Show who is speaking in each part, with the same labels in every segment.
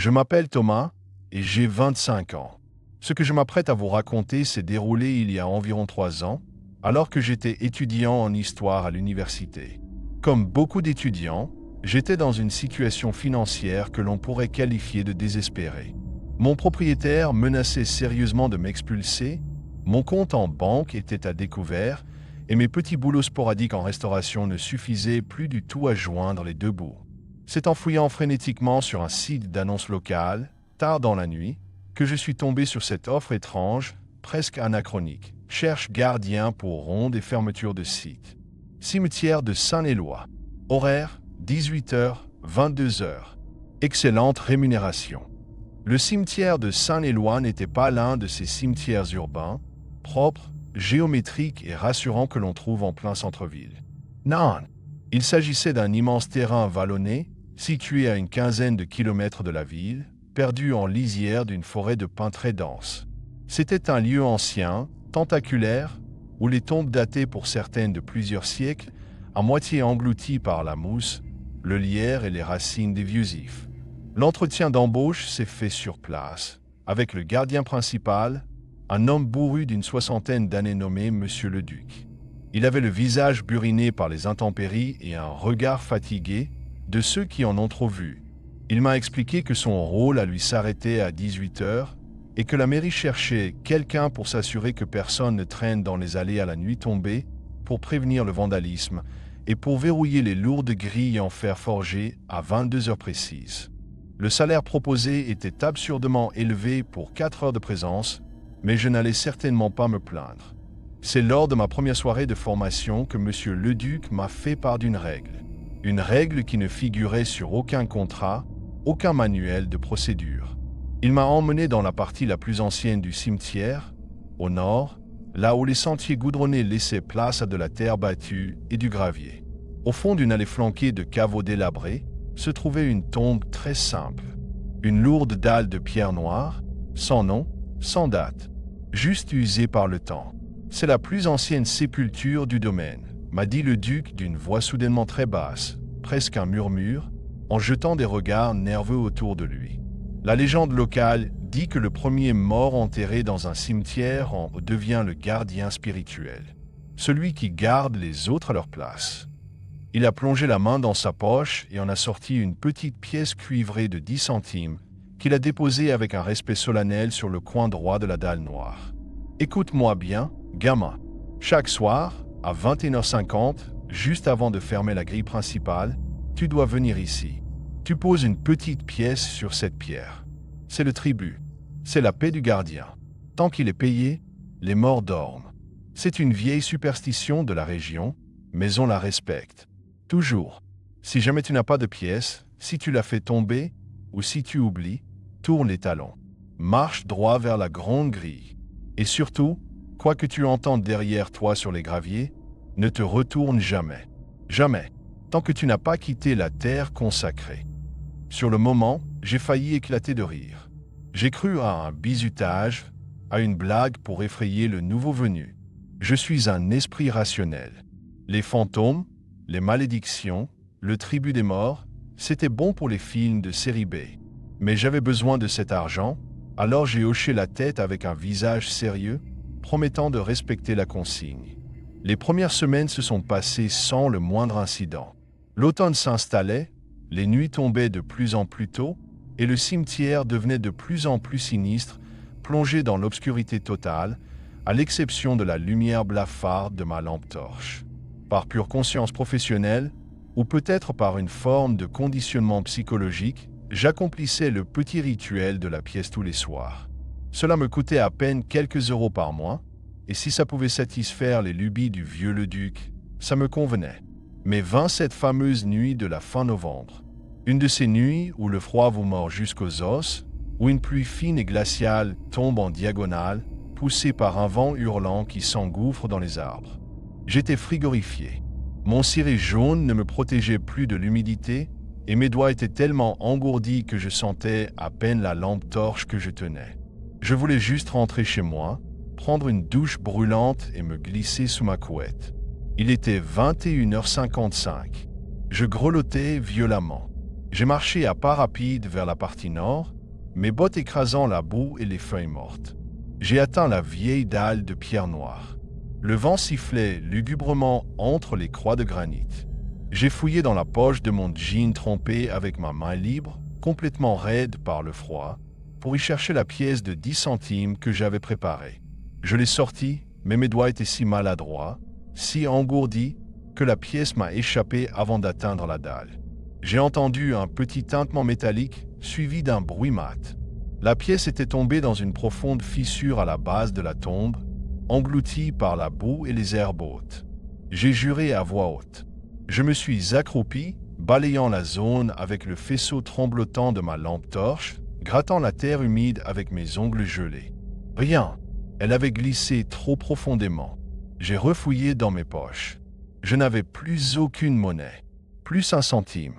Speaker 1: Je m'appelle Thomas et j'ai 25 ans. Ce que je m'apprête à vous raconter s'est déroulé il y a environ 3 ans, alors que j'étais étudiant en histoire à l'université. Comme beaucoup d'étudiants, j'étais dans une situation financière que l'on pourrait qualifier de désespérée. Mon propriétaire menaçait sérieusement de m'expulser, mon compte en banque était à découvert et mes petits boulots sporadiques en restauration ne suffisaient plus du tout à joindre les deux bouts. C'est en fouillant frénétiquement sur un site d'annonces locales, tard dans la nuit, que je suis tombé sur cette offre étrange, presque anachronique. Cherche gardien pour ronde et fermeture de site. Cimetière de Saint-Éloi. Horaire 18h, 22h. Excellente rémunération. Le cimetière de Saint-Éloi n'était pas l'un de ces cimetières urbains, propres, géométriques et rassurants que l'on trouve en plein centre-ville. Non, il s'agissait d'un immense terrain vallonné, situé à une quinzaine de kilomètres de la ville, perdu en lisière d'une forêt de pins très dense. C'était un lieu ancien, tentaculaire, où les tombes dataient pour certaines de plusieurs siècles, à moitié englouties par la mousse, le lierre et les racines des vieux ifs. L'entretien d'embauche s'est fait sur place, avec le gardien principal, un homme bourru d'une 60aine d'années nommé Monsieur le Duc. Il avait le visage buriné par les intempéries et un regard fatigué de ceux qui en ont trop vu. Il m'a expliqué que son rôle à lui s'arrêtait à 18h et que la mairie cherchait quelqu'un pour s'assurer que personne ne traîne dans les allées à la nuit tombée, pour prévenir le vandalisme et pour verrouiller les lourdes grilles en fer forgé à 22h précises. Le salaire proposé était absurdement élevé pour 4 heures de présence, mais je n'allais certainement pas me plaindre. C'est lors de ma première soirée de formation que Monsieur Leduc m'a fait part d'une règle. Une règle qui ne figurait sur aucun contrat, aucun manuel de procédure. Il m'a emmené dans la partie la plus ancienne du cimetière, au nord, là où les sentiers goudronnés laissaient place à de la terre battue et du gravier. Au fond d'une allée flanquée de caveaux délabrés, se trouvait une tombe très simple. Une lourde dalle de pierre noire, sans nom, sans date, juste usée par le temps. C'est la plus ancienne sépulture du domaine, m'a dit le duc d'une voix soudainement très basse, presque un murmure, en jetant des regards nerveux autour de lui. La légende locale dit que le premier mort enterré dans un cimetière en devient le gardien spirituel, celui qui garde les autres à leur place. Il a plongé la main dans sa poche et en a sorti une petite pièce cuivrée de 10 centimes qu'il a déposée avec un respect solennel sur le coin droit de la dalle noire. « Écoute-moi bien, gamin. Chaque soir, à 21h50, juste avant de fermer la grille principale, tu dois venir ici. Tu poses une petite pièce sur cette pierre. C'est le tribut. C'est la paix du gardien. Tant qu'il est payé, les morts dorment. C'est une vieille superstition de la région, mais on la respecte. Toujours. Si jamais tu n'as pas de pièce, si tu la fais tomber, ou si tu oublies, tourne les talons. Marche droit vers la grande grille. Et surtout, quoi que tu entendes derrière toi sur les graviers, ne te retourne jamais. Jamais. Tant que tu n'as pas quitté la terre consacrée. » Sur le moment, j'ai failli éclater de rire. J'ai cru à un bizutage, à une blague pour effrayer le nouveau venu. Je suis un esprit rationnel. Les fantômes, les malédictions, le tribut des morts, c'était bon pour les films de série B. Mais j'avais besoin de cet argent, alors j'ai hoché la tête avec un visage sérieux, promettant de respecter la consigne. Les premières semaines se sont passées sans le moindre incident. L'automne s'installait, les nuits tombaient de plus en plus tôt, et le cimetière devenait de plus en plus sinistre, plongé dans l'obscurité totale, à l'exception de la lumière blafarde de ma lampe torche. Par pure conscience professionnelle, ou peut-être par une forme de conditionnement psychologique, j'accomplissais le petit rituel de la pièce tous les soirs. Cela me coûtait à peine quelques euros par mois, et si ça pouvait satisfaire les lubies du vieux Leduc, ça me convenait. Mais vint cette fameuse nuit de la fin novembre. Une de ces nuits où le froid vous mord jusqu'aux os, où une pluie fine et glaciale tombe en diagonale, poussée par un vent hurlant qui s'engouffre dans les arbres. J'étais frigorifié. Mon ciré jaune ne me protégeait plus de l'humidité, et mes doigts étaient tellement engourdis que je sentais à peine la lampe torche que je tenais. Je voulais juste rentrer chez moi, prendre une douche brûlante et me glisser sous ma couette. Il était 21h55. Je grelottais violemment. J'ai marché à pas rapides vers la partie nord, mes bottes écrasant la boue et les feuilles mortes. J'ai atteint la vieille dalle de pierre noire. Le vent sifflait lugubrement entre les croix de granit. J'ai fouillé dans la poche de mon jean trempé avec ma main libre, complètement raide par le froid, pour y chercher la pièce de 10 centimes que j'avais préparée. Je l'ai sortie, mais mes doigts étaient si maladroits, si engourdis, que la pièce m'a échappé avant d'atteindre la dalle. J'ai entendu un petit tintement métallique suivi d'un bruit mat. La pièce était tombée dans une profonde fissure à la base de la tombe, engloutie par la boue et les herbes hautes. J'ai juré à voix haute. Je me suis accroupi, balayant la zone avec le faisceau tremblotant de ma lampe torche, grattant la terre humide avec mes ongles gelés. Rien. Elle avait glissé trop profondément. J'ai refouillé dans mes poches. Je n'avais plus aucune monnaie. Plus un centime.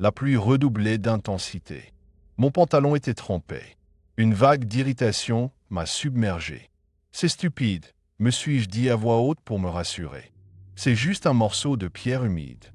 Speaker 1: La pluie redoublait d'intensité. Mon pantalon était trempé. Une vague d'irritation m'a submergé. C'est stupide, me suis-je dit à voix haute pour me rassurer. C'est juste un morceau de pierre humide.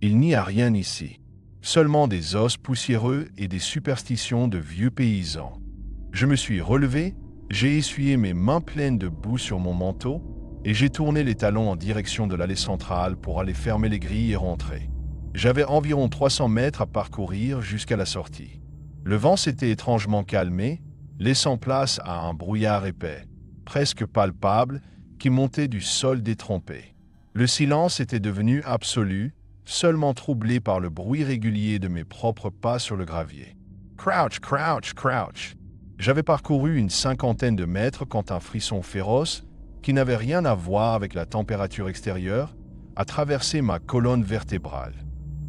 Speaker 1: Il n'y a rien ici. Seulement des os poussiéreux et des superstitions de vieux paysans. Je me suis relevé, j'ai essuyé mes mains pleines de boue sur mon manteau et j'ai tourné les talons en direction de l'allée centrale pour aller fermer les grilles et rentrer. J'avais environ 300 mètres à parcourir jusqu'à la sortie. Le vent s'était étrangement calmé, laissant place à un brouillard épais, presque palpable, qui montait du sol détrempé. Le silence était devenu absolu, seulement troublé par le bruit régulier de mes propres pas sur le gravier. Crouch, crouch, crouch. J'avais parcouru une 50aine de mètres quand un frisson féroce, qui n'avait rien à voir avec la température extérieure, a traversé ma colonne vertébrale.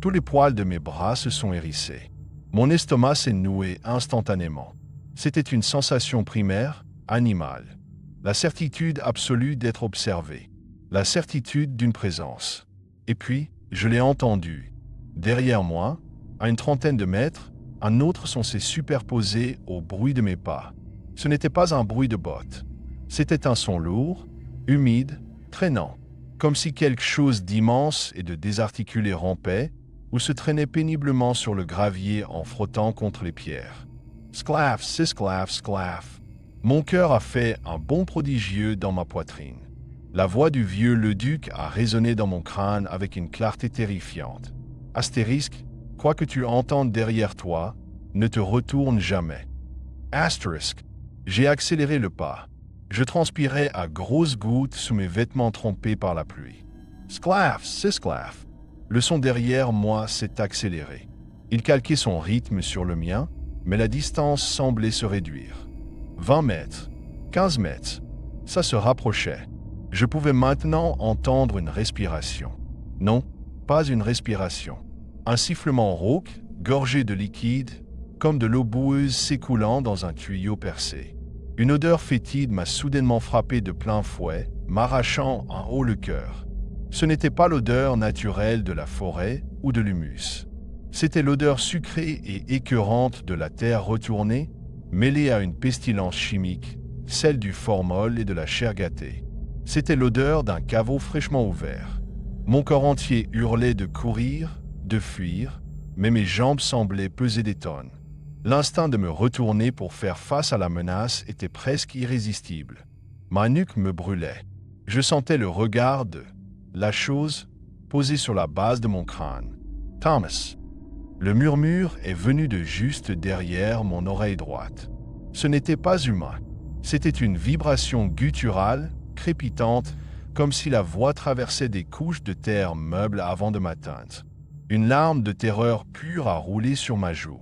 Speaker 1: Tous les poils de mes bras se sont hérissés. Mon estomac s'est noué instantanément. C'était une sensation primaire, animale. La certitude absolue d'être observé. La certitude d'une présence. Et puis, je l'ai entendu. Derrière moi, à une 30aine de mètres, un autre son s'est superposé au bruit de mes pas. Ce n'était pas un bruit de bottes. C'était un son lourd, humide, traînant, comme si quelque chose d'immense et de désarticulé rampait ou se traînait péniblement sur le gravier en frottant contre les pierres. Sclaf, sisclaf, sclaf. Mon cœur a fait un bond prodigieux dans ma poitrine. La voix du vieux Leduc a résonné dans mon crâne avec une clarté terrifiante. Astérisque, quoi que tu entendes derrière toi, ne te retourne jamais. Astérisque. J'ai accéléré le pas. Je transpirais à grosses gouttes sous mes vêtements trempés par la pluie. Sclaf, sisclaf. Le son derrière moi s'est accéléré. Il calquait son rythme sur le mien, mais la distance semblait se réduire. 20 mètres, 15 mètres, ça se rapprochait. Je pouvais maintenant entendre une respiration. Non, pas une respiration. Un sifflement rauque, gorgé de liquide, comme de l'eau boueuse s'écoulant dans un tuyau percé. Une odeur fétide m'a soudainement frappé de plein fouet, m'arrachant en haut le cœur. Ce n'était pas l'odeur naturelle de la forêt ou de l'humus. C'était l'odeur sucrée et écœurante de la terre retournée, mêlée à une pestilence chimique, celle du formol et de la chair gâtée. C'était l'odeur d'un caveau fraîchement ouvert. Mon corps entier hurlait de courir, de fuir, mais mes jambes semblaient peser des tonnes. L'instinct de me retourner pour faire face à la menace était presque irrésistible. Ma nuque me brûlait. Je sentais le regard de la chose posée sur la base de mon crâne. Thomas. Le murmure est venu de juste derrière mon oreille droite. Ce n'était pas humain. C'était une vibration gutturale, crépitante, comme si la voix traversait des couches de terre meuble avant de m'atteindre. Une larme de terreur pure a roulé sur ma joue.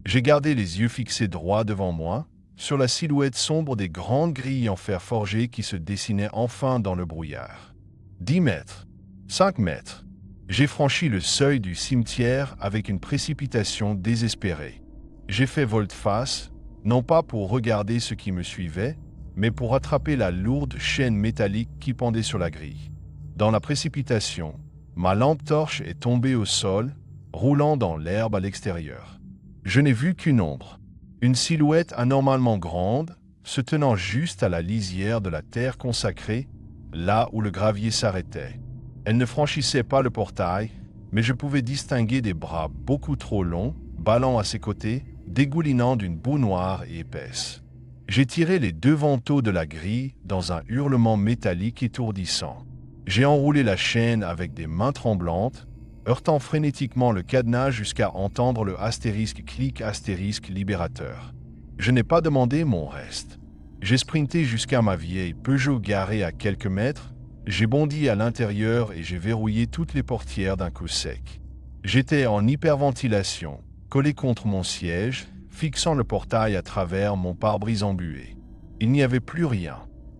Speaker 1: J'ai gardé les yeux fixés droit devant moi, sur la silhouette sombre des grandes grilles en fer forgé qui se dessinaient enfin dans le brouillard. 10 mètres, 5 mètres. J'ai franchi le seuil du cimetière avec une précipitation désespérée. J'ai fait volte-face, non pas pour regarder ce qui me suivait, mais pour attraper la lourde chaîne métallique qui pendait sur la grille. Dans la précipitation, ma lampe torche est tombée au sol, roulant dans l'herbe à l'extérieur. Je n'ai vu qu'une ombre, une silhouette anormalement grande, se tenant juste à la lisière de la terre consacrée, là où le gravier s'arrêtait. Elle ne franchissait pas le portail, mais je pouvais distinguer des bras beaucoup trop longs, ballant à ses côtés, dégoulinant d'une boue noire et épaisse. J'ai tiré les 2 vantaux de la grille dans un hurlement métallique étourdissant. J'ai enroulé la chaîne avec des mains tremblantes, heurtant frénétiquement le cadenas jusqu'à entendre le astérisque clic astérisque libérateur. Je n'ai pas demandé mon reste. J'ai sprinté jusqu'à ma vieille Peugeot garée à quelques mètres, j'ai bondi à l'intérieur et j'ai verrouillé toutes les portières d'un coup sec. J'étais en hyperventilation, collé contre mon siège, fixant le portail à travers mon pare-brise embué. Il n'y avait plus rien,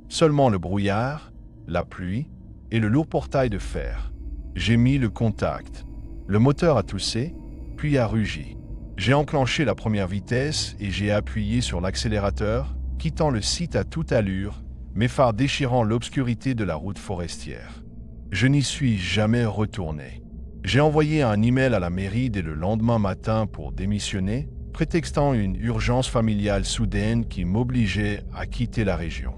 Speaker 1: seulement le brouillard, la pluie et le lourd portail de fer. J'ai mis le contact. Le moteur a toussé, puis a rugi. J'ai enclenché la première vitesse et j'ai appuyé sur l'accélérateur, quittant le site à toute allure, mes phares déchirant l'obscurité de la route forestière. Je n'y suis jamais retourné. J'ai envoyé un email à la mairie dès le lendemain matin pour démissionner, prétextant une urgence familiale soudaine qui m'obligeait à quitter la région.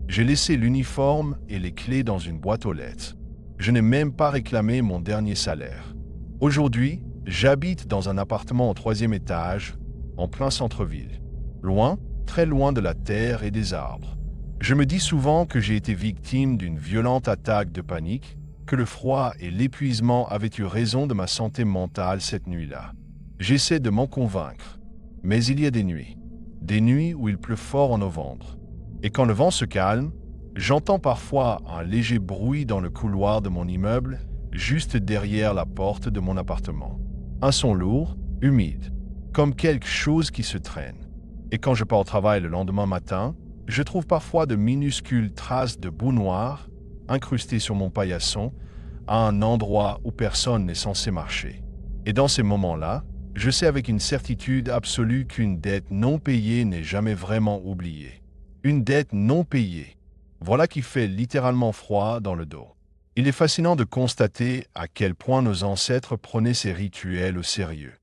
Speaker 1: J'ai laissé l'uniforme et les clés dans une boîte aux lettres. Je n'ai même pas réclamé mon dernier salaire. Aujourd'hui, j'habite dans un appartement au 3e étage, en plein centre-ville. Loin, très loin de la terre et des arbres. Je me dis souvent que j'ai été victime d'une violente attaque de panique, que le froid et l'épuisement avaient eu raison de ma santé mentale cette nuit-là. J'essaie de m'en convaincre. Mais il y a des nuits où il pleut fort en novembre. Et quand le vent se calme, j'entends parfois un léger bruit dans le couloir de mon immeuble, juste derrière la porte de mon appartement. Un son lourd, humide, comme quelque chose qui se traîne. Et quand je pars au travail le lendemain matin, je trouve parfois de minuscules traces de boue noire incrustées sur mon paillasson à un endroit où personne n'est censé marcher. Et dans ces moments-là, je sais avec une certitude absolue qu'une dette non payée n'est jamais vraiment oubliée. Une dette non payée. Voilà qui fait littéralement froid dans le dos. Il est fascinant de constater à quel point nos ancêtres prenaient ces rituels au sérieux.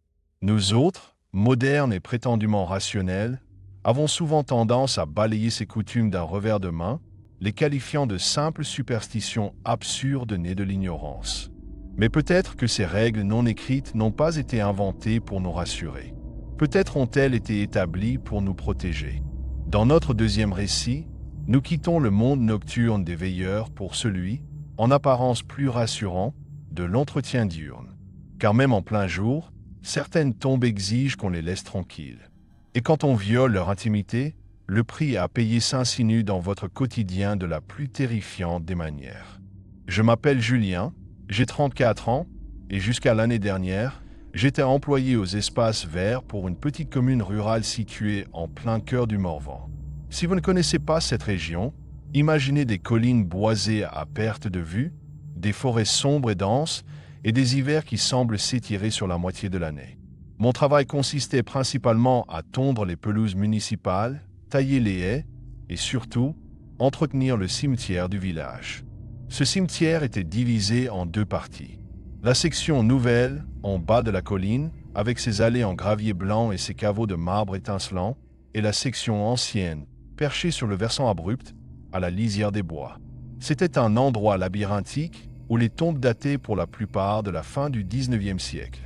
Speaker 1: Nous autres, modernes et prétendument rationnels, avons souvent tendance à balayer ces coutumes d'un revers de main, les qualifiant de simples superstitions absurdes nées de l'ignorance. Mais peut-être que ces règles non écrites n'ont pas été inventées pour nous rassurer. Peut-être ont-elles été établies pour nous protéger. Dans notre deuxième récit, nous quittons le monde nocturne des veilleurs pour celui, en apparence plus rassurant, de l'entretien diurne. Car même en plein jour, certaines tombes exigent qu'on les laisse tranquilles. Et quand on viole leur intimité, le prix à payer s'insinue dans votre quotidien de la plus terrifiante des manières. Je m'appelle Julien, j'ai 34 ans, et jusqu'à l'année dernière, j'étais employé aux espaces verts pour une petite commune rurale située en plein cœur du Morvan. Si vous ne connaissez pas cette région, imaginez des collines boisées à perte de vue, des forêts sombres et denses, et des hivers qui semblent s'étirer sur la moitié de l'année. Mon travail consistait principalement à tondre les pelouses municipales, tailler les haies et surtout, entretenir le cimetière du village. Ce cimetière était divisé en 2 parties. La section nouvelle, en bas de la colline, avec ses allées en gravier blanc et ses caveaux de marbre étincelant, et la section ancienne, perchée sur le versant abrupt, à la lisière des bois. C'était un endroit labyrinthique où les tombes dataient pour la plupart de la fin du XIXe siècle.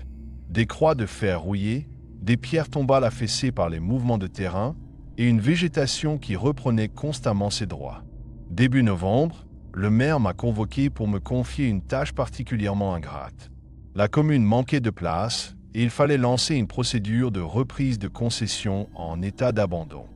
Speaker 1: Des croix de fer rouillées, des pierres tombales affaissées par les mouvements de terrain et une végétation qui reprenait constamment ses droits. Début novembre, le maire m'a convoqué pour me confier une tâche particulièrement ingrate. La commune manquait de place et il fallait lancer une procédure de reprise de concession en état d'abandon.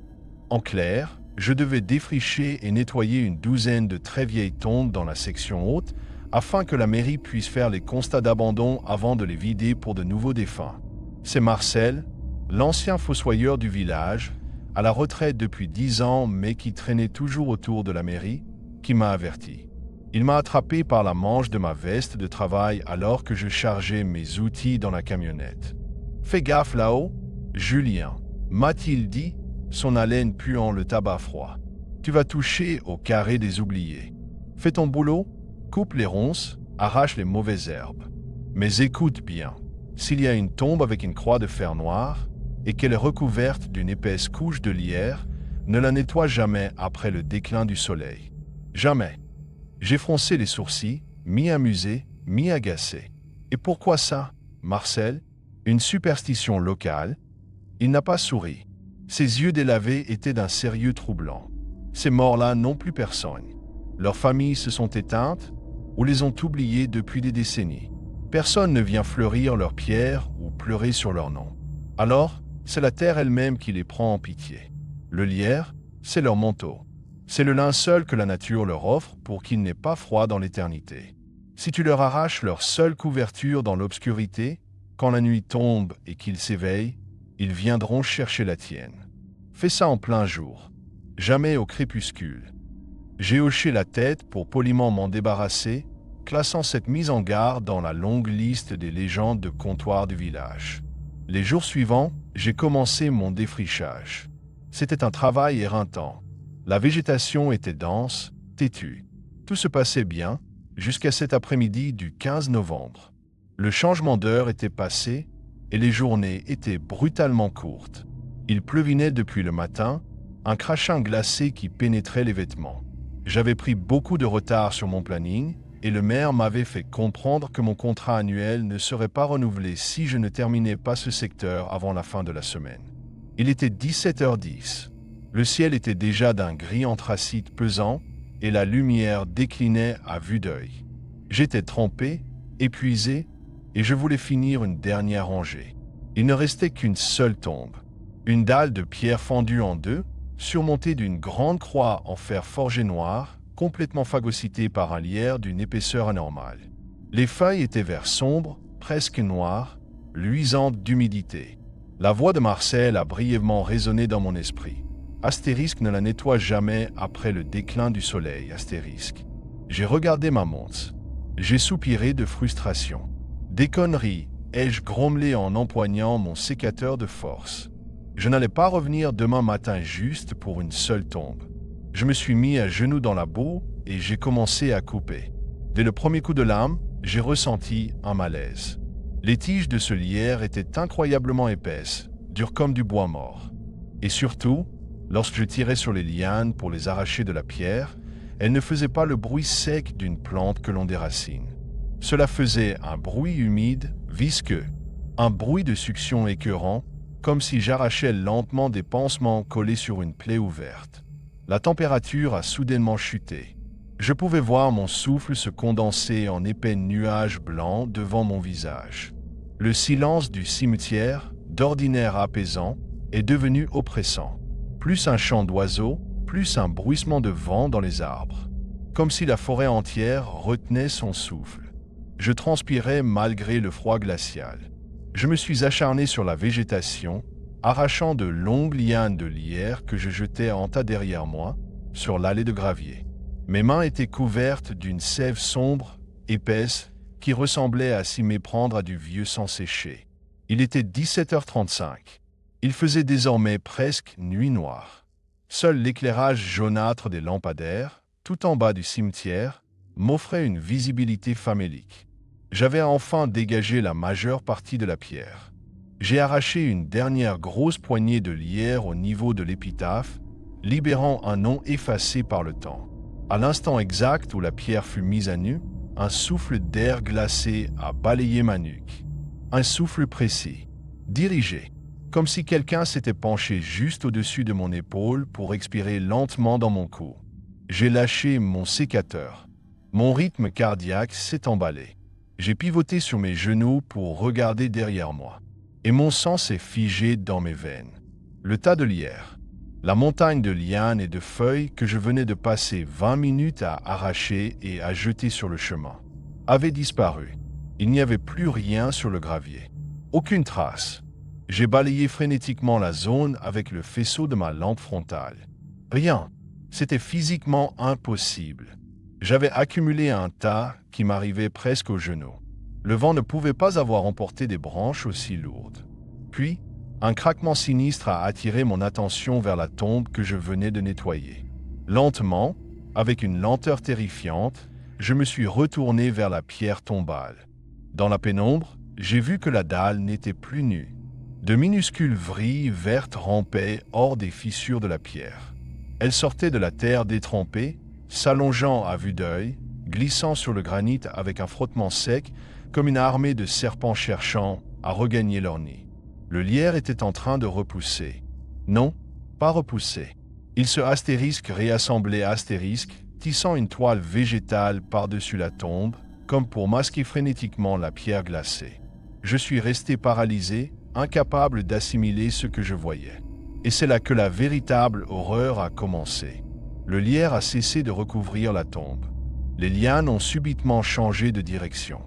Speaker 1: En clair, je devais défricher et nettoyer une douzaine de très vieilles tombes dans la section haute afin que la mairie puisse faire les constats d'abandon avant de les vider pour de nouveaux défunts. C'est Marcel, l'ancien fossoyeur du village, à la retraite depuis 10 ans mais qui traînait toujours autour de la mairie, qui m'a averti. Il m'a attrapé par la manche de ma veste de travail alors que je chargeais mes outils dans la camionnette. « Fais gaffe là-haut, Julien », m'a-t-il dit, son haleine puant le tabac froid. « Tu vas toucher au carré des oubliés. Fais ton boulot, coupe les ronces, arrache les mauvaises herbes. Mais écoute bien, s'il y a une tombe avec une croix de fer noir et qu'elle est recouverte d'une épaisse couche de lierre, ne la nettoie jamais après le déclin du soleil. Jamais. » J'ai froncé les sourcils, mi-amusé, mi-agacé. « Et pourquoi ça, Marcel ?» Une superstition locale. Il n'a pas souri. Ses yeux délavés étaient d'un sérieux troublant. Ces morts-là n'ont plus personne. Leurs familles se sont éteintes ou les ont oubliées depuis des décennies. Personne ne vient fleurir leurs pierres ou pleurer sur leur nom. Alors, c'est la terre elle-même qui les prend en pitié. Le lierre, c'est leur manteau. C'est le linceul que la nature leur offre pour qu'il n'ait pas froid dans l'éternité. Si tu leur arraches leur seule couverture dans l'obscurité, quand la nuit tombe et qu'ils s'éveillent, ils viendront chercher la tienne. Fais ça en plein jour, jamais au crépuscule. J'ai hoché la tête pour poliment m'en débarrasser, classant cette mise en garde dans la longue liste des légendes de comptoir du village. Les jours suivants, j'ai commencé mon défrichage. C'était un travail éreintant. La végétation était dense, têtue. Tout se passait bien, jusqu'à cet après-midi du 15 novembre. Le changement d'heure était passé et les journées étaient brutalement courtes. Il pleuvinait depuis le matin, un crachin glacé qui pénétrait les vêtements. J'avais pris beaucoup de retard sur mon planning et le maire m'avait fait comprendre que mon contrat annuel ne serait pas renouvelé si je ne terminais pas ce secteur avant la fin de la semaine. Il était 17h10. Le ciel était déjà d'un gris anthracite pesant et la lumière déclinait à vue d'œil. J'étais trempé, épuisé, et je voulais finir une dernière rangée. Il ne restait qu'une seule tombe. Une dalle de pierre fendue en deux, surmontée d'une grande croix en fer forgé noir, complètement phagocytée par un lierre d'une épaisseur anormale. Les feuilles étaient vert sombre, presque noires, luisantes d'humidité. La voix de Marcel a brièvement résonné dans mon esprit. Astérisque ne la nettoie jamais après le déclin du soleil, astérisque. J'ai regardé ma montre. J'ai soupiré de frustration. Des conneries, ai-je grommelé en empoignant mon sécateur de force. Je n'allais pas revenir demain matin juste pour une seule tombe. Je me suis mis à genoux dans la boue et j'ai commencé à couper. Dès le premier coup de lame, j'ai ressenti un malaise. Les tiges de ce lierre étaient incroyablement épaisses, dures comme du bois mort. Et surtout, lorsque je tirais sur les lianes pour les arracher de la pierre, elles ne faisaient pas le bruit sec d'une plante que l'on déracine. Cela faisait un bruit humide, visqueux, un bruit de succion écœurant, comme si j'arrachais lentement des pansements collés sur une plaie ouverte. La température a soudainement chuté. Je pouvais voir mon souffle se condenser en épais nuages blancs devant mon visage. Le silence du cimetière, d'ordinaire apaisant, est devenu oppressant. Plus un chant d'oiseaux, plus un bruissement de vent dans les arbres. Comme si la forêt entière retenait son souffle. Je transpirais malgré le froid glacial. Je me suis acharné sur la végétation, arrachant de longues lianes de lierre que je jetais en tas derrière moi, sur l'allée de gravier. Mes mains étaient couvertes d'une sève sombre, épaisse, qui ressemblait à s'y méprendre à du vieux sang séché. Il était 17h35. Il faisait désormais presque nuit noire. Seul l'éclairage jaunâtre des lampadaires, tout en bas du cimetière, m'offrait une visibilité famélique. J'avais enfin dégagé la majeure partie de la pierre. J'ai arraché une dernière grosse poignée de lierre au niveau de l'épitaphe, libérant un nom effacé par le temps. À l'instant exact où la pierre fut mise à nu, un souffle d'air glacé a balayé ma nuque. Un souffle précis, dirigé, comme si quelqu'un s'était penché juste au-dessus de mon épaule pour expirer lentement dans mon cou. J'ai lâché mon sécateur. Mon rythme cardiaque s'est emballé. J'ai pivoté sur mes genoux pour regarder derrière moi. Et mon sang s'est figé dans mes veines. Le tas de lierre, la montagne de lianes et de feuilles que je venais de passer 20 minutes à arracher et à jeter sur le chemin, avait disparu. Il n'y avait plus rien sur le gravier. Aucune trace. J'ai balayé frénétiquement la zone avec le faisceau de ma lampe frontale. Rien. C'était physiquement impossible. J'avais accumulé un tas qui m'arrivait presque aux genoux. Le vent ne pouvait pas avoir emporté des branches aussi lourdes. Puis, un craquement sinistre a attiré mon attention vers la tombe que je venais de nettoyer. Lentement, avec une lenteur terrifiante, je me suis retourné vers la pierre tombale. Dans la pénombre, j'ai vu que la dalle n'était plus nue. De minuscules vrilles vertes rampaient hors des fissures de la pierre. Elles sortaient de la terre détrempée, s'allongeant à vue d'œil, glissant sur le granit avec un frottement sec, comme une armée de serpents cherchant à regagner leur nid. Le lierre était en train de repousser. Non, pas repousser. Il se réassemblait tissant une toile végétale par-dessus la tombe, comme pour masquer frénétiquement la pierre glacée. Je suis resté paralysé, incapable d'assimiler ce que je voyais. Et c'est là que la véritable horreur a commencé. Le lierre a cessé de recouvrir la tombe. Les lianes ont subitement changé de direction.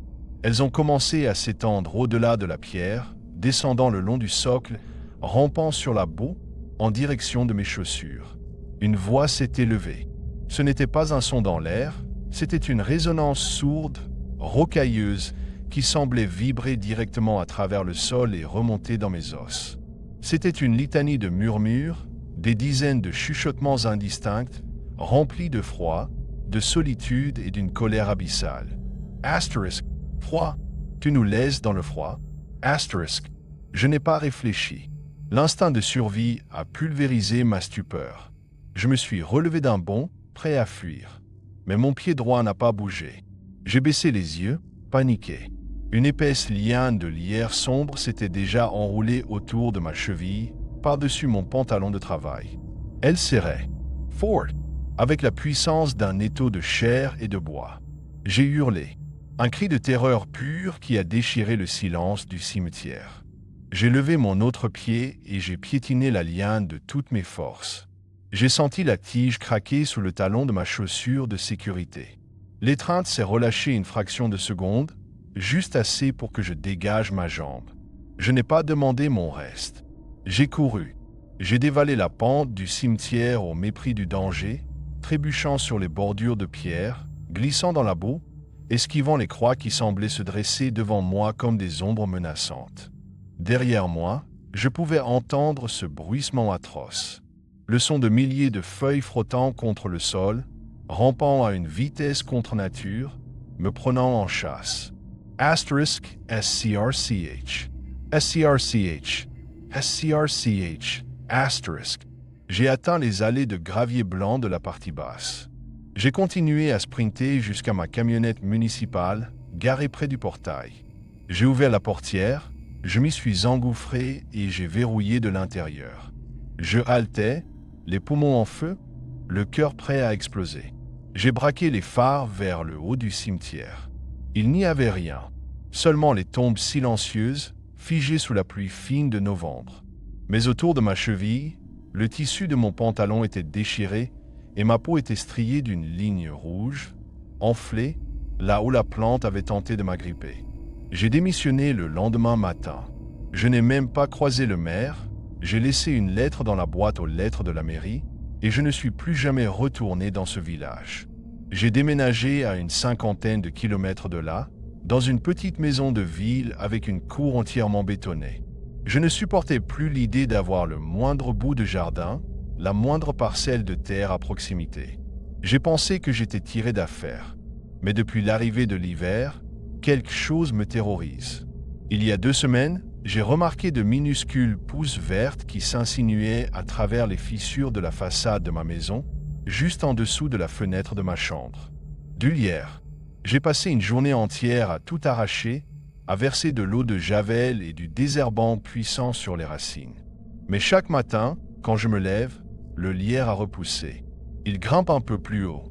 Speaker 1: Elles ont commencé à s'étendre au-delà de la pierre, descendant le long du socle, rampant sur la boue en direction de mes chaussures. Une voix s'est élevée. Ce n'était pas un son dans l'air, c'était une résonance sourde, rocailleuse, qui semblait vibrer directement à travers le sol et remonter dans mes os. C'était une litanie de murmures, des dizaines de chuchotements indistincts, remplis de froid, de solitude et d'une colère abyssale. Astérisque, froid, tu nous laisses dans le froid. Astérisque, je n'ai pas réfléchi. L'instinct de survie a pulvérisé ma stupeur. Je me suis relevé d'un bond, prêt à fuir. Mais mon pied droit n'a pas bougé. J'ai baissé les yeux, paniqué. Une épaisse liane de lierre sombre s'était déjà enroulée autour de ma cheville, par-dessus mon pantalon de travail. Elle serrait, forte, avec la puissance d'un étau de chair et de bois. J'ai hurlé, un cri de terreur pure qui a déchiré le silence du cimetière. J'ai levé mon autre pied et j'ai piétiné la liane de toutes mes forces. J'ai senti la tige craquer sous le talon de ma chaussure de sécurité. L'étreinte s'est relâchée une fraction de seconde, juste assez pour que je dégage ma jambe. Je n'ai pas demandé mon reste. J'ai couru. J'ai dévalé la pente du cimetière au mépris du danger, trébuchant sur les bordures de pierre, glissant dans la boue, esquivant les croix qui semblaient se dresser devant moi comme des ombres menaçantes. Derrière moi, je pouvais entendre ce bruissement atroce. Le son de milliers de feuilles frottant contre le sol, rampant à une vitesse contre nature, me prenant en chasse. Asterisk SCRCH. SCRCH. SCRCH. Asterisk. J'ai atteint les allées de gravier blanc de la partie basse. J'ai continué à sprinter jusqu'à ma camionnette municipale, garée près du portail. J'ai ouvert la portière, je m'y suis engouffré et j'ai verrouillé de l'intérieur. Je haletais, les poumons en feu, le cœur prêt à exploser. J'ai braqué les phares vers le haut du cimetière. Il n'y avait rien, seulement les tombes silencieuses, figées sous la pluie fine de novembre. Mais autour de ma cheville, le tissu de mon pantalon était déchiré et ma peau était striée d'une ligne rouge, enflée, là où la plante avait tenté de m'agripper. J'ai démissionné le lendemain matin. Je n'ai même pas croisé le maire, j'ai laissé une lettre dans la boîte aux lettres de la mairie et je ne suis plus jamais retourné dans ce village. J'ai déménagé à une 50aine de kilomètres de là, dans une petite maison de ville avec une cour entièrement bétonnée. Je ne supportais plus l'idée d'avoir le moindre bout de jardin, la moindre parcelle de terre à proximité. J'ai pensé que j'étais tiré d'affaire. Mais depuis l'arrivée de l'hiver, quelque chose me terrorise. Il y a 2 semaines, j'ai remarqué de minuscules pousses vertes qui s'insinuaient à travers les fissures de la façade de ma maison, juste en dessous de la fenêtre de ma chambre. Du lierre. J'ai passé une journée entière à tout arracher, à verser de l'eau de javel et du désherbant puissant sur les racines. Mais chaque matin, quand je me lève, le lierre a repoussé. Il grimpe un peu plus haut.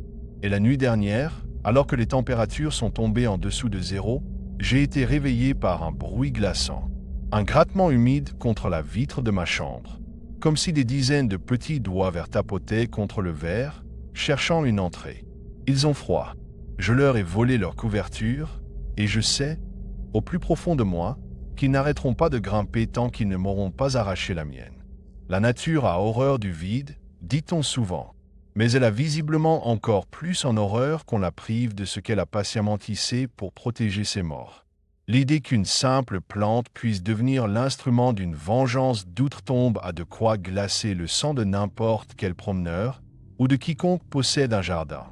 Speaker 1: Et la nuit dernière, alors que les températures sont tombées en dessous de zéro, j'ai été réveillé par un bruit glaçant. Un grattement humide contre la vitre de ma chambre. Comme si des dizaines de petits doigts verts tapotaient contre le verre, cherchant une entrée. Ils ont froid. Je leur ai volé leur couverture, et je sais, au plus profond de moi, qu'ils n'arrêteront pas de grimper tant qu'ils ne m'auront pas arraché la mienne. La nature a horreur du vide, dit-on souvent, mais elle a visiblement encore plus en horreur qu'on la prive de ce qu'elle a patiemment tissé pour protéger ses morts. L'idée qu'une simple plante puisse devenir l'instrument d'une vengeance d'outre-tombe a de quoi glacer le sang de n'importe quel promeneur ou de quiconque possède un jardin.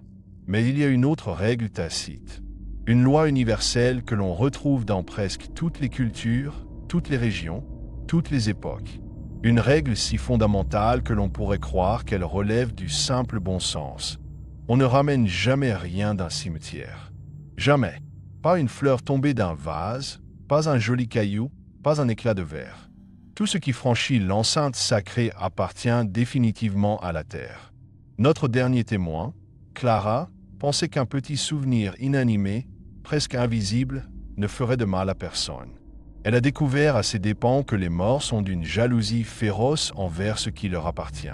Speaker 1: Mais il y a une autre règle tacite, une loi universelle que l'on retrouve dans presque toutes les cultures, toutes les régions, toutes les époques. Une règle si fondamentale que l'on pourrait croire qu'elle relève du simple bon sens. On ne ramène jamais rien d'un cimetière. Jamais. Pas une fleur tombée d'un vase, pas un joli caillou, pas un éclat de verre. Tout ce qui franchit l'enceinte sacrée appartient définitivement à la terre. Notre dernier témoin, Clara, pensait qu'un petit souvenir inanimé, presque invisible, ne ferait de mal à personne. Elle a découvert à ses dépens que les morts sont d'une jalousie féroce envers ce qui leur appartient.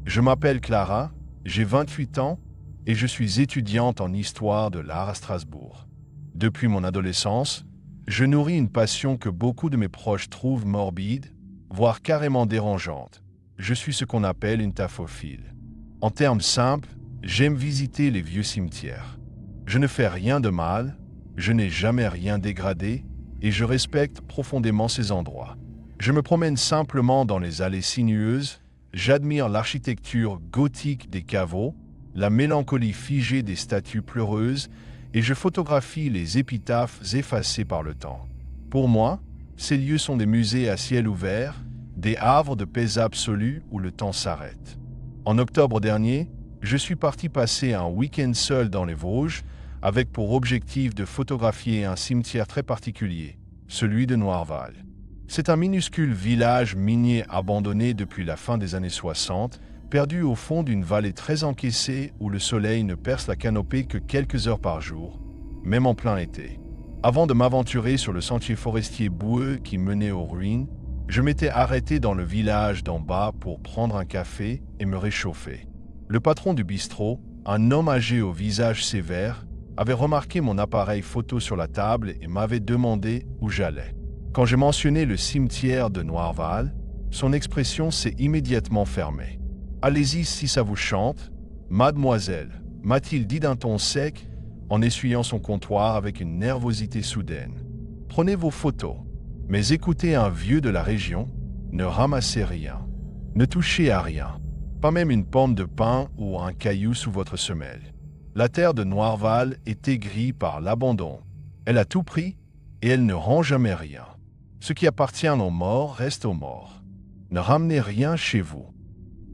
Speaker 1: Je m'appelle Clara, j'ai 28 ans et je suis étudiante en histoire de l'art à Strasbourg. Depuis mon adolescence, je nourris une passion que beaucoup de mes proches trouvent morbide, voire carrément dérangeante. Je suis ce qu'on appelle une taphophile. En termes simples, j'aime visiter les vieux cimetières. Je ne fais rien de mal, je n'ai jamais rien dégradé et je respecte profondément ces endroits. Je me promène simplement dans les allées sinueuses, j'admire l'architecture gothique des caveaux, la mélancolie figée des statues pleureuses et je photographie les épitaphes effacées par le temps. Pour moi, ces lieux sont des musées à ciel ouvert, des havres de paix absolue où le temps s'arrête. En octobre dernier, je suis parti passer un week-end seul dans les Vosges avec pour objectif de photographier un cimetière très particulier, celui de Noirval. C'est un minuscule village minier abandonné depuis la fin des années 60, perdu au fond d'une vallée très encaissée où le soleil ne perce la canopée que quelques heures par jour, même en plein été. Avant de m'aventurer sur le sentier forestier boueux qui menait aux ruines, je m'étais arrêté dans le village d'en bas pour prendre un café et me réchauffer. Le patron du bistrot, un homme âgé au visage sévère, avait remarqué mon appareil photo sur la table et m'avait demandé où j'allais. Quand j'ai mentionné le cimetière de Noirval, son expression s'est immédiatement fermée. « Allez-y si ça vous chante, mademoiselle », m'a-t-il dit d'un ton sec en essuyant son comptoir avec une nervosité soudaine. « Prenez vos photos, mais écoutez un vieux de la région, ne ramassez rien, ne touchez à rien, pas même une pomme de pin ou un caillou sous votre semelle. La terre de Noirval est aigrie par l'abandon. Elle a tout pris et elle ne rend jamais rien. Ce qui appartient aux morts reste aux morts. Ne ramenez rien chez vous. »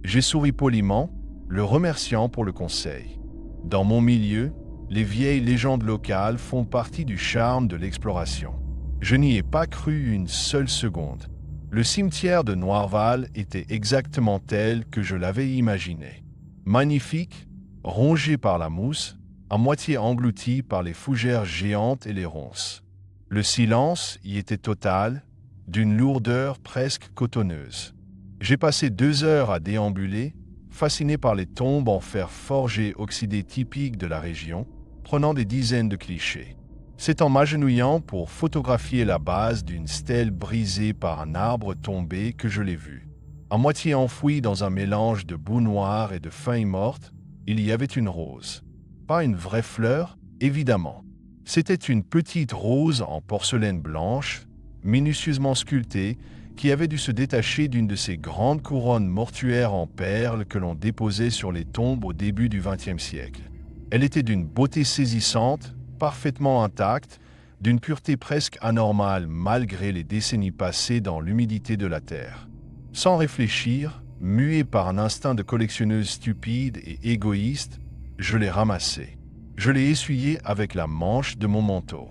Speaker 1: J'ai souri poliment, le remerciant pour le conseil. Dans mon milieu, les vieilles légendes locales font partie du charme de l'exploration. Je n'y ai pas cru une seule seconde. Le cimetière de Noirval était exactement tel que je l'avais imaginé. Magnifique, rongé par la mousse, à moitié englouti par les fougères géantes et les ronces. Le silence y était total, d'une lourdeur presque cotonneuse. J'ai passé 2 heures à déambuler, fasciné par les tombes en fer forgé oxydé typiques de la région, prenant des dizaines de clichés. C'est en m'agenouillant pour photographier la base d'une stèle brisée par un arbre tombé que je l'ai vue. À moitié enfouie dans un mélange de boue noire et de feuilles mortes, il y avait une rose. Pas une vraie fleur, évidemment. C'était une petite rose en porcelaine blanche, minutieusement sculptée, qui avait dû se détacher d'une de ces grandes couronnes mortuaires en perles que l'on déposait sur les tombes au début du XXe siècle. Elle était d'une beauté saisissante, parfaitement intacte, d'une pureté presque anormale malgré les décennies passées dans l'humidité de la terre. Sans réfléchir, muet par un instinct de collectionneuse stupide et égoïste, je l'ai ramassée. Je l'ai essuyée avec la manche de mon manteau.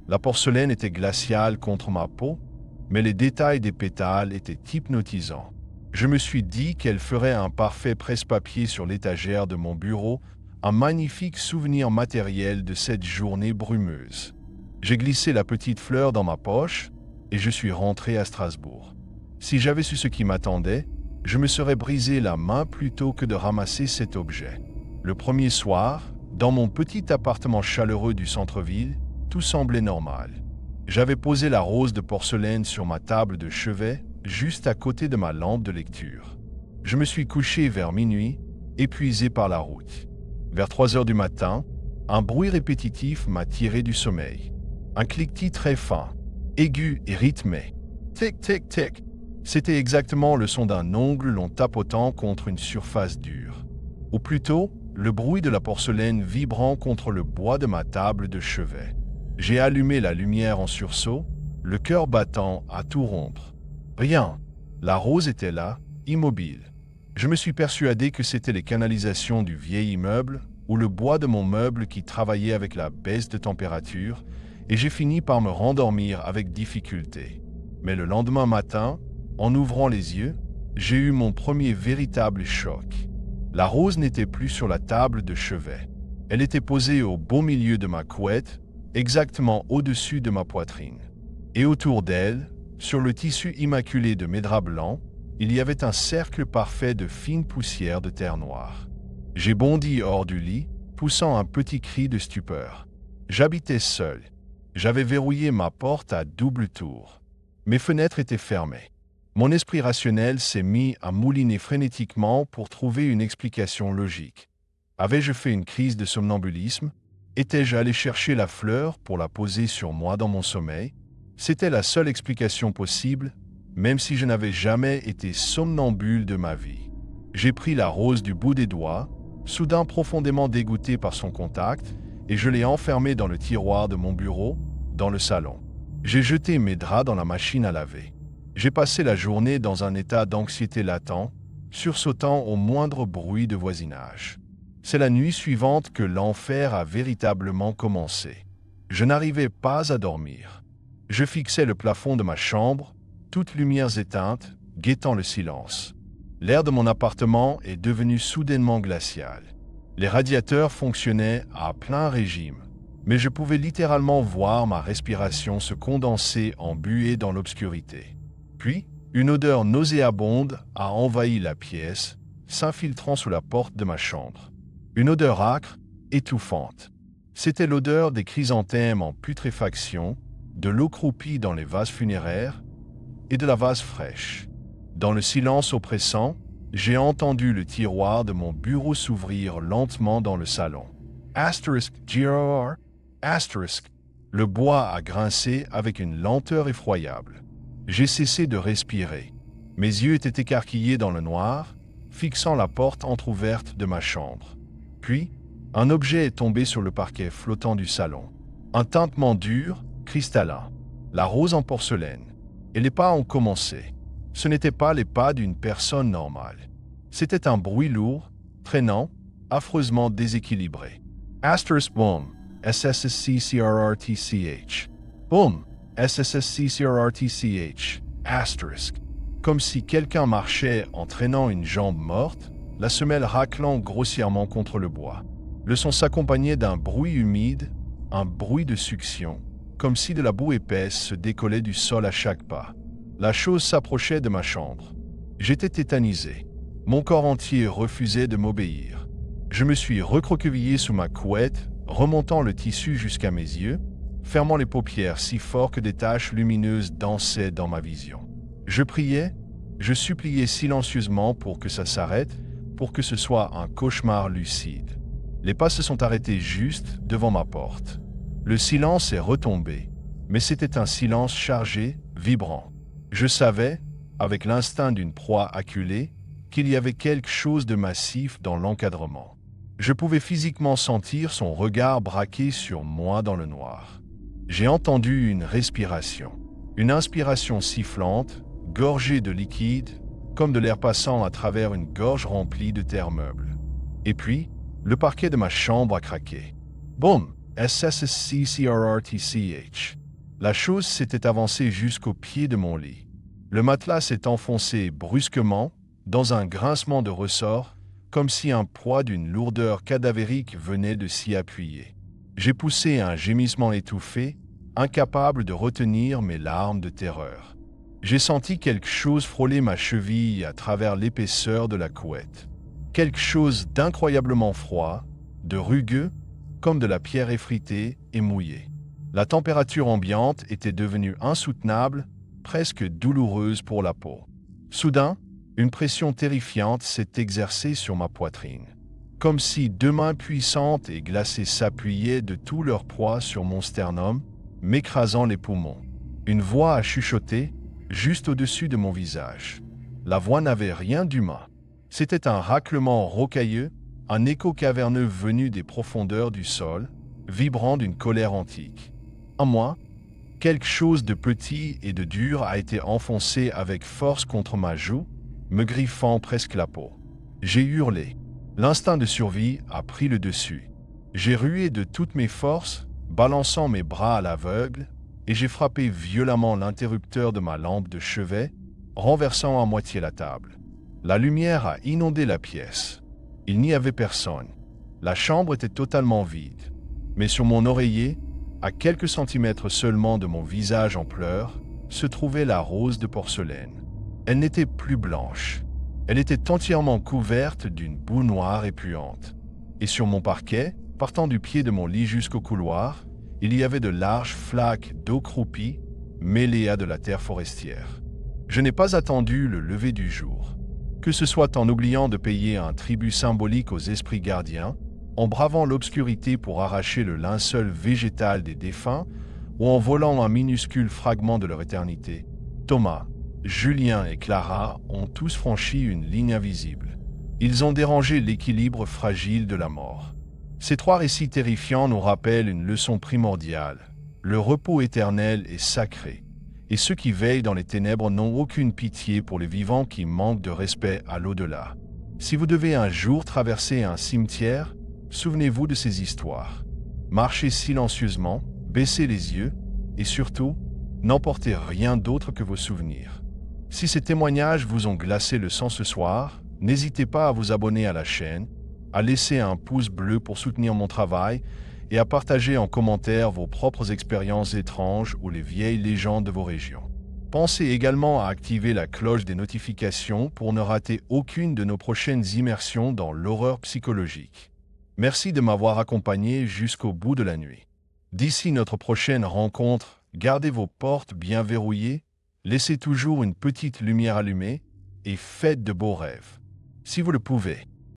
Speaker 1: La porcelaine était glaciale contre ma peau, mais les détails des pétales étaient hypnotisants. Je me suis dit qu'elle ferait un parfait presse-papier sur l'étagère de mon bureau, un magnifique souvenir matériel de cette journée brumeuse. J'ai glissé la petite fleur dans ma poche et je suis rentré à Strasbourg. Si j'avais su ce qui m'attendait, je me serais brisé la main plutôt que de ramasser cet objet. Le premier soir, dans mon petit appartement chaleureux du centre-ville, tout semblait normal. J'avais posé la rose de porcelaine sur ma table de chevet, juste à côté de ma lampe de lecture. Je me suis couché vers minuit, épuisé par la route. Vers 3 heures du matin, un bruit répétitif m'a tiré du sommeil. Un cliquetis très fin, aigu et rythmé. Tic, tic, tic. C'était exactement le son d'un ongle long tapotant contre une surface dure. Ou plutôt, le bruit de la porcelaine vibrant contre le bois de ma table de chevet. J'ai allumé la lumière en sursaut, le cœur battant à tout rompre. Rien. La rose était là, immobile. Je me suis persuadé que c'était les canalisations du vieil immeuble ou le bois de mon meuble qui travaillait avec la baisse de température, et j'ai fini par me rendormir avec difficulté. Mais le lendemain matin, en ouvrant les yeux, j'ai eu mon premier véritable choc. La rose n'était plus sur la table de chevet. Elle était posée au beau milieu de ma couette, exactement au-dessus de ma poitrine. Et autour d'elle, sur le tissu immaculé de mes draps blancs, il y avait un cercle parfait de fine poussière de terre noire. J'ai bondi hors du lit, poussant un petit cri de stupeur. J'habitais seul. J'avais verrouillé ma porte à double tour. Mes fenêtres étaient fermées. Mon esprit rationnel s'est mis à mouliner frénétiquement pour trouver une explication logique. Avais-je fait une crise de somnambulisme? Étais-je allé chercher la fleur pour la poser sur moi dans mon sommeil? C'était la seule explication possible, même si je n'avais jamais été somnambule de ma vie. J'ai pris la rose du bout des doigts, soudain profondément dégoûté par son contact, et je l'ai enfermée dans le tiroir de mon bureau, dans le salon. J'ai jeté mes draps dans la machine à laver. J'ai passé la journée dans un état d'anxiété latent, sursautant au moindre bruit de voisinage. C'est la nuit suivante que l'enfer a véritablement commencé. Je n'arrivais pas à dormir. Je fixais le plafond de ma chambre, toutes lumières éteintes, guettant le silence. L'air de mon appartement est devenu soudainement glacial. Les radiateurs fonctionnaient à plein régime, mais je pouvais littéralement voir ma respiration se condenser en buée dans l'obscurité. Puis, une odeur nauséabonde a envahi la pièce, s'infiltrant sous la porte de ma chambre. Une odeur âcre, étouffante. C'était l'odeur des chrysanthèmes en putréfaction, de l'eau croupie dans les vases funéraires et de la vase fraîche. Dans le silence oppressant, j'ai entendu le tiroir de mon bureau s'ouvrir lentement dans le salon. Asterisk, GRR, asterisk. Le bois a grincé avec une lenteur effroyable. J'ai cessé de respirer. Mes yeux étaient écarquillés dans le noir, fixant la porte entr'ouverte de ma chambre. Puis, un objet est tombé sur le parquet flottant du salon. Un tintement dur, cristallin. La rose en porcelaine. Et les pas ont commencé. Ce n'étaient pas les pas d'une personne normale. C'était un bruit lourd, traînant, affreusement déséquilibré. Asterisk boom, SSSCCRRTCH. Boom, SSSCCRRTCH, asterisk. Comme si quelqu'un marchait en traînant une jambe morte, la semelle raclant grossièrement contre le bois. Le son s'accompagnait d'un bruit humide, un bruit de succion, comme si de la boue épaisse se décollait du sol à chaque pas. La chose s'approchait de ma chambre. J'étais tétanisé. Mon corps entier refusait de m'obéir. Je me suis recroquevillé sous ma couette, remontant le tissu jusqu'à mes yeux, fermant les paupières si fort que des taches lumineuses dansaient dans ma vision. Je priais, je suppliais silencieusement pour que ça s'arrête, pour que ce soit un cauchemar lucide. Les pas se sont arrêtés juste devant ma porte. Le silence est retombé, mais c'était un silence chargé, vibrant. Je savais, avec l'instinct d'une proie acculée, qu'il y avait quelque chose de massif dans l'encadrement. Je pouvais physiquement sentir son regard braqué sur moi dans le noir. J'ai entendu une respiration, une inspiration sifflante, gorgée de liquide, comme de l'air passant à travers une gorge remplie de terre meuble. Et puis, le parquet de ma chambre a craqué. Boum! SSSCCRRTCH. La chose s'était avancée jusqu'au pied de mon lit. Le matelas s'est enfoncé brusquement dans un grincement de ressort, comme si un poids d'une lourdeur cadavérique venait de s'y appuyer. J'ai poussé un gémissement étouffé, incapable de retenir mes larmes de terreur. J'ai senti quelque chose frôler ma cheville à travers l'épaisseur de la couette. Quelque chose d'incroyablement froid, de rugueux, comme de la pierre effritée et mouillée. La température ambiante était devenue insoutenable, presque douloureuse pour la peau. Soudain, une pression terrifiante s'est exercée sur ma poitrine, comme si deux mains puissantes et glacées s'appuyaient de tout leur poids sur mon sternum, m'écrasant les poumons. Une voix a chuchoté, juste au-dessus de mon visage. La voix n'avait rien d'humain. C'était un raclement rocailleux, un écho caverneux venu des profondeurs du sol, vibrant d'une colère antique. En moi, quelque chose de petit et de dur a été enfoncé avec force contre ma joue, me griffant presque la peau. J'ai hurlé. L'instinct de survie a pris le dessus. J'ai rué de toutes mes forces, balançant mes bras à l'aveugle, et j'ai frappé violemment l'interrupteur de ma lampe de chevet, renversant à moitié la table. La lumière a inondé la pièce. Il n'y avait personne. La chambre était totalement vide. Mais sur mon oreiller, à quelques centimètres seulement de mon visage en pleurs, se trouvait la rose de porcelaine. Elle n'était plus blanche. Elle était entièrement couverte d'une boue noire et puante. Et sur mon parquet, partant du pied de mon lit jusqu'au couloir, il y avait de larges flaques d'eau croupie mêlées à de la terre forestière. Je n'ai pas attendu le lever du jour. Que ce soit en oubliant de payer un tribut symbolique aux esprits gardiens, en bravant l'obscurité pour arracher le linceul végétal des défunts, ou en volant un minuscule fragment de leur éternité, Thomas, Julien et Clara ont tous franchi une ligne invisible. Ils ont dérangé l'équilibre fragile de la mort. Ces trois récits terrifiants nous rappellent une leçon primordiale. Le repos éternel est sacré, et ceux qui veillent dans les ténèbres n'ont aucune pitié pour les vivants qui manquent de respect à l'au-delà. Si vous devez un jour traverser un cimetière, souvenez-vous de ces histoires. Marchez silencieusement, baissez les yeux, et surtout, n'emportez rien d'autre que vos souvenirs. Si ces témoignages vous ont glacé le sang ce soir, n'hésitez pas à vous abonner à la chaîne, à laisser un pouce bleu pour soutenir mon travail et à partager en commentaire vos propres expériences étranges ou les vieilles légendes de vos régions. Pensez également à activer la cloche des notifications pour ne rater aucune de nos prochaines immersions dans l'horreur psychologique. Merci de m'avoir accompagné jusqu'au bout de la nuit. D'ici notre prochaine rencontre, gardez vos portes bien verrouillées, laissez toujours une petite lumière allumée et faites de beaux rêves. Si vous le pouvez.